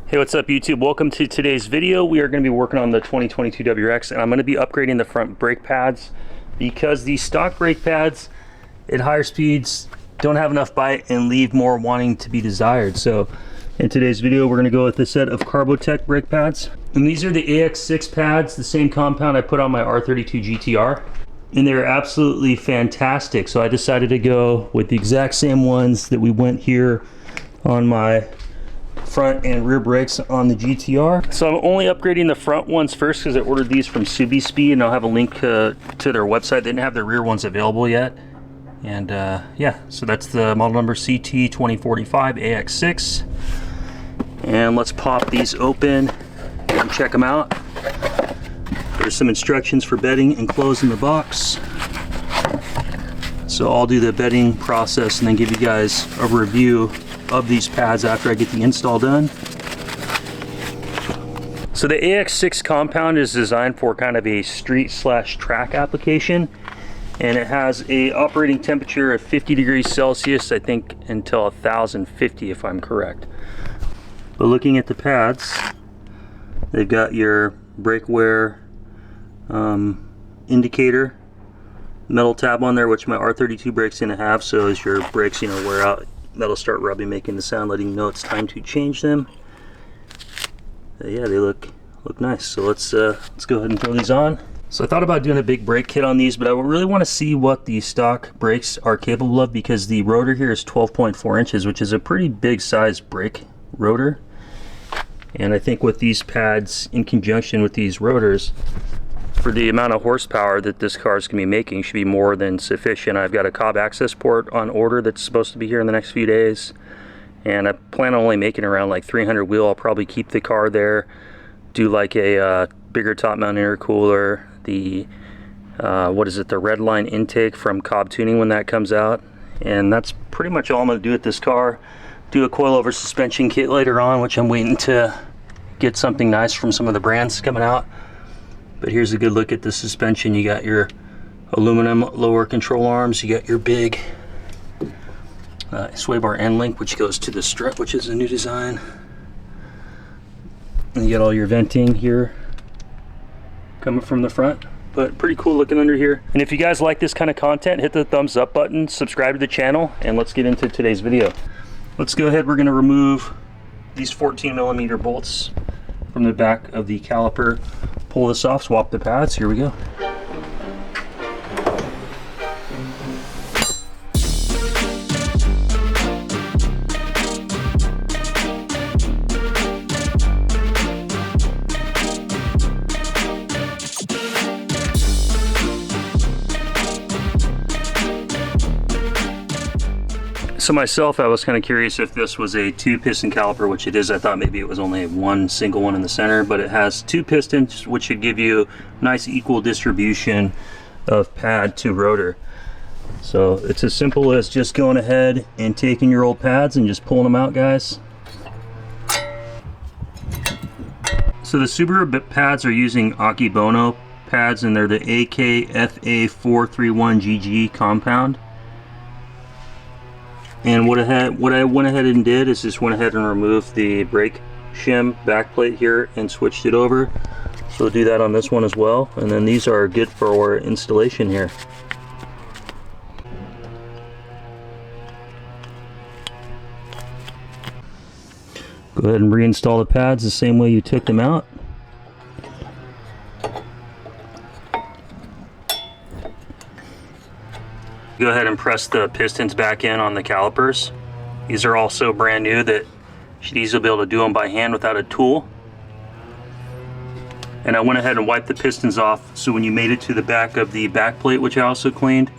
Hey, what's up YouTube? Welcome to today's video. We are going to be working on the 2022 WRX, and I'm going to be upgrading the front brake pads because the stock brake pads at higher speeds don't have enough bite and leave more wanting to be desired. So in today's video, we're going to go with a set of Carbotech brake pads. And these are the AX6 pads, the same compound I put on my R32 GTR. And they're absolutely fantastic. So I decided to go with the exact same ones that we went here on my front and rear brakes on the GTR. So I'm only upgrading the front ones first because I ordered these from Subaru, and I'll have a link to their website. They didn't have the rear ones available yet. And yeah, so that's the model number CT2045AX6. And let's pop these open and check them out. There's some instructions for bedding and closing the box. So I'll do the bedding process and then give you guys a review of these pads after I get the install done. So the AX6 compound is designed for kind of a street/track application, and it has a operating temperature of 50 degrees Celsius, I think until 1050 if I'm correct. But looking at the pads, they've got your brake wear indicator, metal tab on there, which my R32 brake's gonna have, so as your brakes wear out, that'll start rubbing, making the sound, letting you know it's time to change them. Yeah, they look nice. So let's go ahead and throw these on. So I thought about doing a big brake kit on these, but I really want to see what the stock brakes are capable of, because the rotor here is 12.4 inches, which is a pretty big size brake rotor. And I think with these pads in conjunction with these rotors, for the amount of horsepower that this car is going to be making, should be more than sufficient. I've got a Cobb access port on order that's supposed to be here in the next few days, and I plan on only making around like 300 wheel. I'll probably keep the car there, do like a bigger top mount intercooler, the what is it, the red line intake from Cobb Tuning when that comes out, and that's pretty much all I'm going to do with this car. Do a coilover suspension kit later on, which I'm waiting to get something nice from some of the brands coming out. But here's a good look at the suspension. You got your aluminum lower control arms, you got your big sway bar end link, which goes to the strut, which is a new design. And you got all your venting here coming from the front, but pretty cool looking under here. And if you guys like this kind of content, hit the thumbs up button, subscribe to the channel, and let's get into today's video. Let's go ahead, we're gonna remove these 14mm bolts from the back of the caliper. Pull this off, swap the pads, here we go. So myself, I was kind of curious if this was a 2-piston caliper, which it is. I thought maybe it was only one single one in the center, but it has 2 pistons, which should give you nice equal distribution of pad to rotor. So it's as simple as just going ahead and taking your old pads and just pulling them out, guys. So the Subaru pads are using Akebono pads, and they're the AKFA431GG compound. And what I went ahead and did is just went ahead and removed the brake shim backplate here and switched it over. So we'll do that on this one as well. And then these are good for installation here. Go ahead and reinstall the pads the same way you took them out. Go ahead and press the pistons back in on the calipers. These are also brand new, that you should easily be able to do them by hand without a tool. And I went ahead and wiped the pistons off, so when you made it to the back of the back plate, which I also cleaned,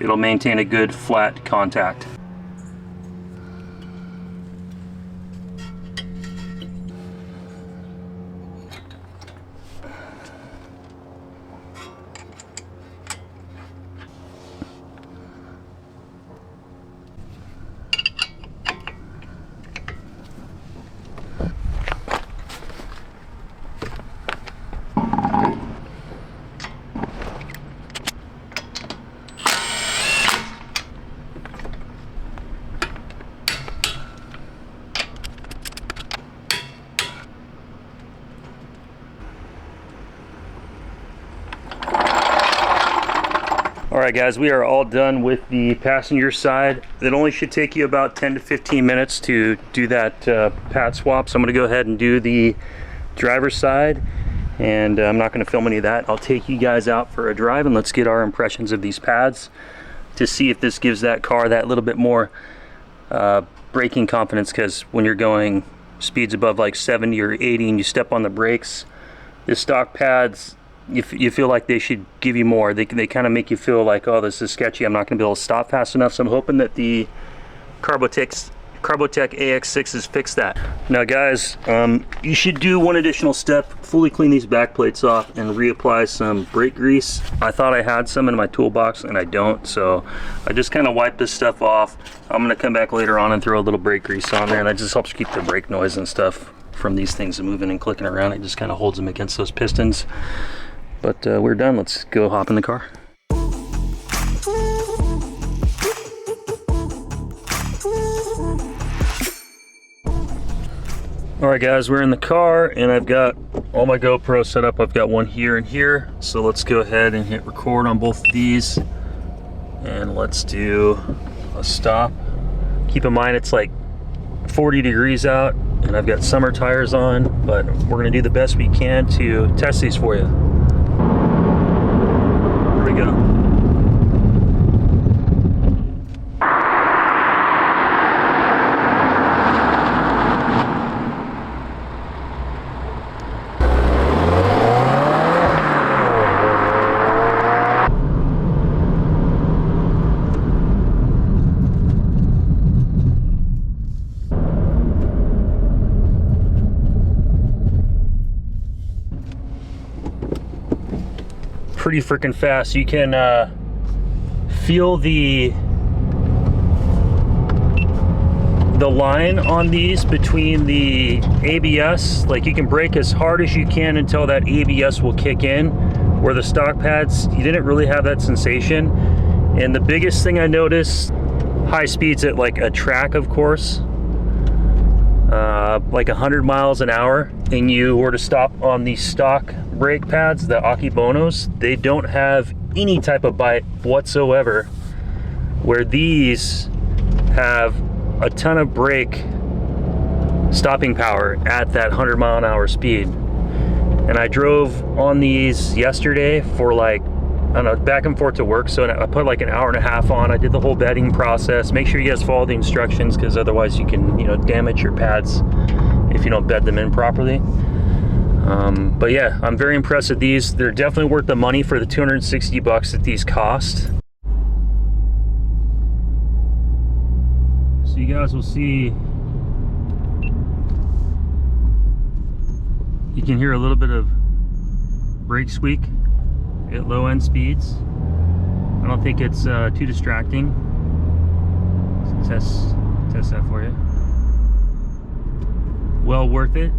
it'll maintain a good flat contact. All right guys, we are all done with the passenger side. It only should take you about 10 to 15 minutes to do that pad swap. So I'm gonna go ahead and do the driver's side, and I'm not gonna film any of that. I'll take you guys out for a drive and let's get our impressions of these pads to see if this gives that car that little bit more braking confidence, because when you're going speeds above like 70 or 80 and you step on the brakes, the stock pads, you feel like they should give you more. They kind of make you feel like, oh, this is sketchy, I'm not going to be able to stop fast enough. So I'm hoping that the Carbotech AX6s fix that. Now guys, you should do one additional step, fully clean these back plates off and reapply some brake grease. I thought I had some in my toolbox and I don't, so I just kind of wipe this stuff off. I'm going to come back later on and throw a little brake grease on there, and that just helps keep the brake noise and stuff from these things moving and clicking around. It just kind of holds them against those pistons. But we're done. Let's go hop in the car. All right guys, we're in the car and I've got all my GoPros set up. I've got one here and here. So let's go ahead and hit record on both of these. And let's do a stop. Keep in mind it's like 40 degrees out and I've got summer tires on, but we're gonna do the best we can to test these for you. Here we go. Pretty freaking fast. You can feel the line on these between the ABS. Like you can brake as hard as you can until that ABS will kick in, where the stock pads, you didn't really have that sensation. And the biggest thing I noticed, high speeds at like a track, of course, like 100 miles an hour, and you were to stop on the stock brake pads, the Akibonos, they don't have any type of bite whatsoever, where these have a ton of brake stopping power at that 100 mile an hour speed. And I drove on these yesterday for like, I don't know, back and forth to work, so I put like an hour and a half on. I did the whole bedding process. Make sure you guys follow the instructions, because otherwise you can, you know, damage your pads if you don't bed them in properly. But yeah, I'm very impressed with these. They're definitely worth the money for the 260 bucks that these cost. So you guys will see, you can hear a little bit of brake squeak at low end speeds. I don't think it's too distracting. Let's test that for you. Well worth it.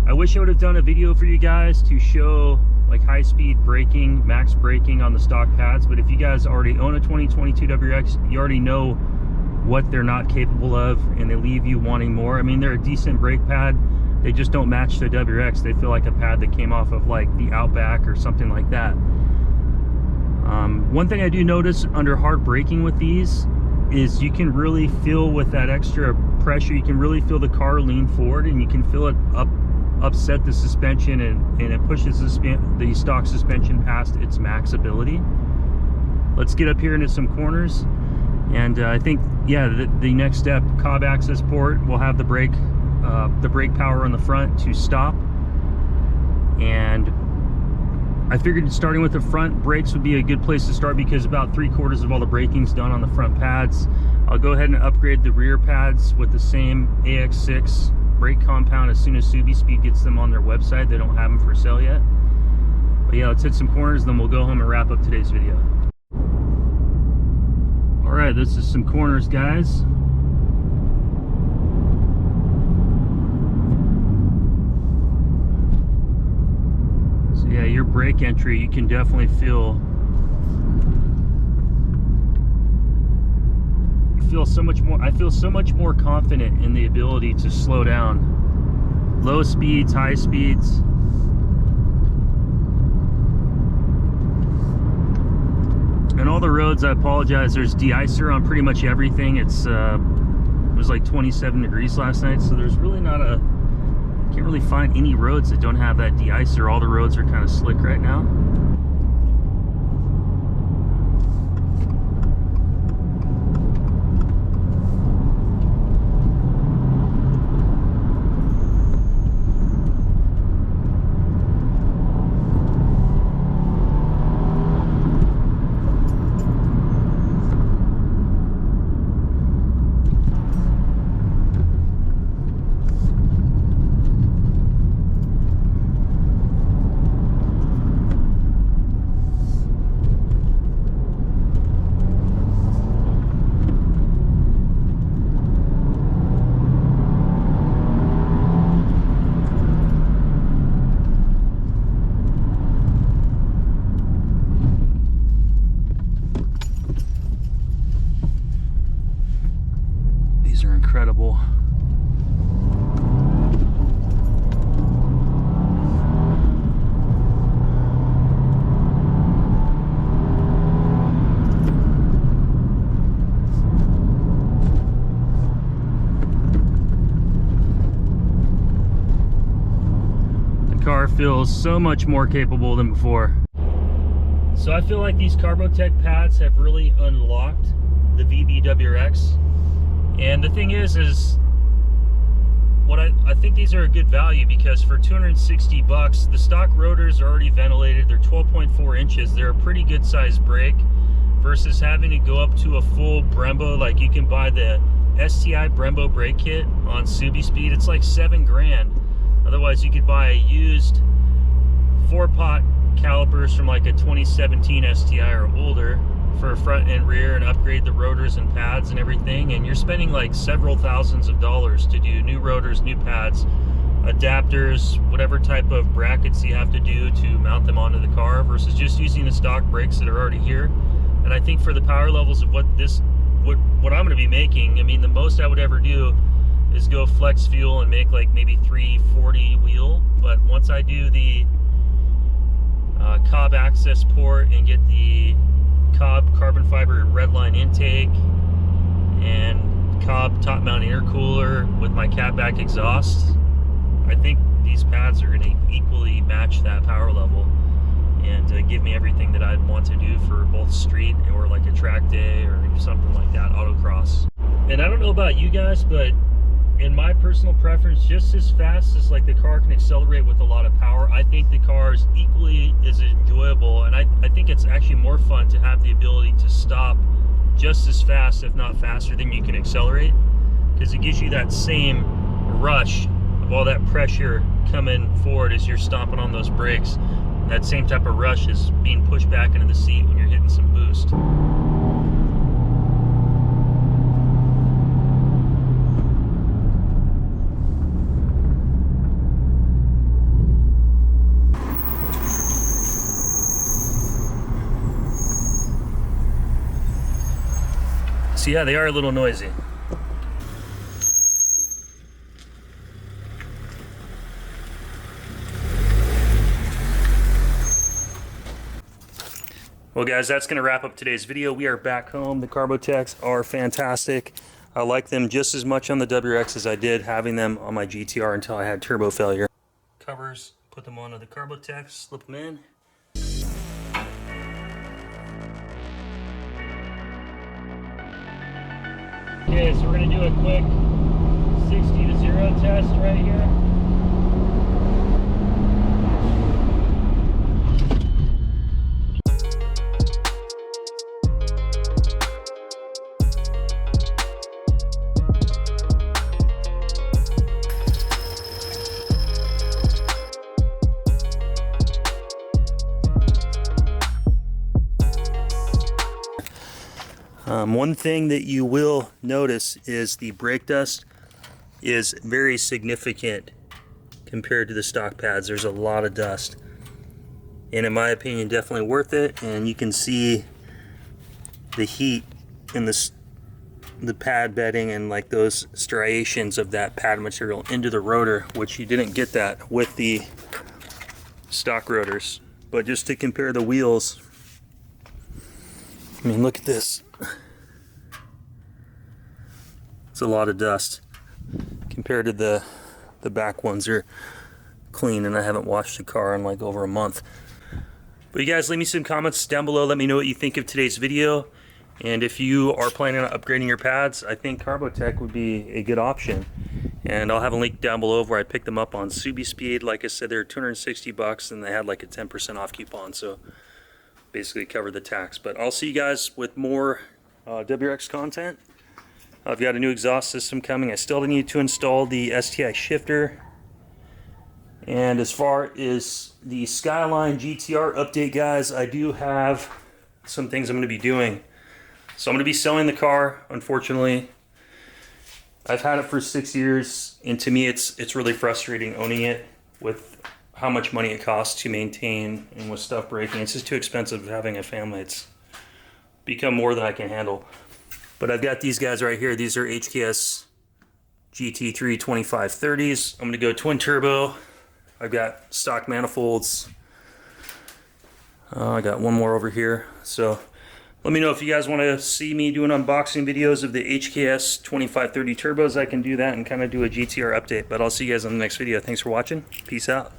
I wish I would have done a video for you guys to show like high speed braking, max braking on the stock pads, but if you guys already own a 2022 WRX, you already know what they're not capable of, and they leave you wanting more. I mean, they're a decent brake pad, they just don't match the WRX. They feel like a pad that came off of like the Outback or something like that. One thing I do notice under hard braking with these is you can really feel, with that extra pressure, you can really feel the car lean forward, and you can feel it upset the suspension, and it pushes the stock suspension past its max ability. Let's get up here into some corners, and I think, yeah, the next step, Cobb access port, will have the brake power on the front to stop. And I figured starting with the front brakes would be a good place to start, because about 3/4 of all the braking's done on the front pads. I'll go ahead and upgrade the rear pads with the same AX6 brake compound as soon as Subispeed gets them on their website. They don't have them for sale yet. But yeah, let's hit some corners, then we'll go home and wrap up today's video. All right, this is some corners, guys. So yeah, your brake entry, you can definitely feel so much more. I feel so much more confident in the ability to slow down. Low speeds, high speeds. And all the roads, I apologize, there's de-icer on pretty much everything. It was like 27 degrees last night, so there's really not a, can't really find any roads that don't have that de-icer. All the roads are kind of slick right now. These are incredible. The car feels so much more capable than before. So I feel like these Carbotech pads have really unlocked the VB WRX. And the thing is what I think these are a good value, because for 260 bucks, the stock rotors are already ventilated. They're 12.4 inches. They're a pretty good sized brake versus having to go up to a full Brembo. Like, you can buy the STI Brembo brake kit on Subi Speed. It's like $7 grand. Otherwise, you could buy a used 4-pot calipers from like a 2017 STI or older for front and rear, and upgrade the rotors and pads and everything, and you're spending like several thousands of dollars to do new rotors, new pads, adapters, whatever type of brackets you have to do to mount them onto the car, versus just using the stock brakes that are already here. And I think for the power levels of what I'm going to be making, I mean, the most I would ever do is go flex fuel and make like maybe 340 wheel. But once I do the Cobb access port and get the Cobb carbon fiber redline intake and Cobb top mount intercooler with my catback exhaust, I think these pads are going to equally match that power level and give me everything that I'd want to do for both street or like a track day or something like that, autocross. And I don't know about you guys, but in my personal preference, just as fast as like the car can accelerate with a lot of power, I think the car is equally as enjoyable, and I think it's actually more fun to have the ability to stop just as fast, if not faster, than you can accelerate, because it gives you that same rush of all that pressure coming forward as you're stomping on those brakes. That same type of rush is being pushed back into the seat when you're hitting some boost. So yeah, they are a little noisy. Well guys, that's going to wrap up today's video. We are back home. The Carbotechs are fantastic. I like them just as much on the WRX as I did having them on my GTR until I had turbo failure. Covers, put them onto the Carbotechs, slip them in. Okay, so we're going to do a quick 60 to 0 test right here. One thing that you will notice is the brake dust is very significant compared to the stock pads. There's a lot of dust, and in my opinion definitely worth it. And you can see the heat in the pad bedding and like those striations of that pad material into the rotor, which you didn't get that with the stock rotors. But just to compare the wheels, mean, look at this. It's a lot of dust compared to the back ones are clean, and I haven't washed the car in like over a month. But you guys, leave me some comments down below. Let me know what you think of today's video. And if you are planning on upgrading your pads, I think Carbotech would be a good option. And I'll have a link down below where I picked them up on Subispeed. Like I said, they're 260 bucks, and they had like a 10% off coupon, so basically covered the tax. But I'll see you guys with more WRX content. I've got a new exhaust system coming. I still need to install the STI shifter. And as far as the Skyline GTR update, guys, I do have some things I'm going to be doing. So I'm going to be selling the car, unfortunately. I've had it for 6 years, and to me it's really frustrating owning it with how much money it costs to maintain, and with stuff breaking. It's just too expensive having a family. It's become more than I can handle. But I've got these guys right here. These are HKS GT3 2530s. I'm going to go twin turbo. I've got stock manifolds. I got one more over here. So let me know if you guys want to see me doing unboxing videos of the HKS 2530 turbos. I can do that and kind of do a GTR update. But I'll see you guys in the next video. Thanks for watching. Peace out.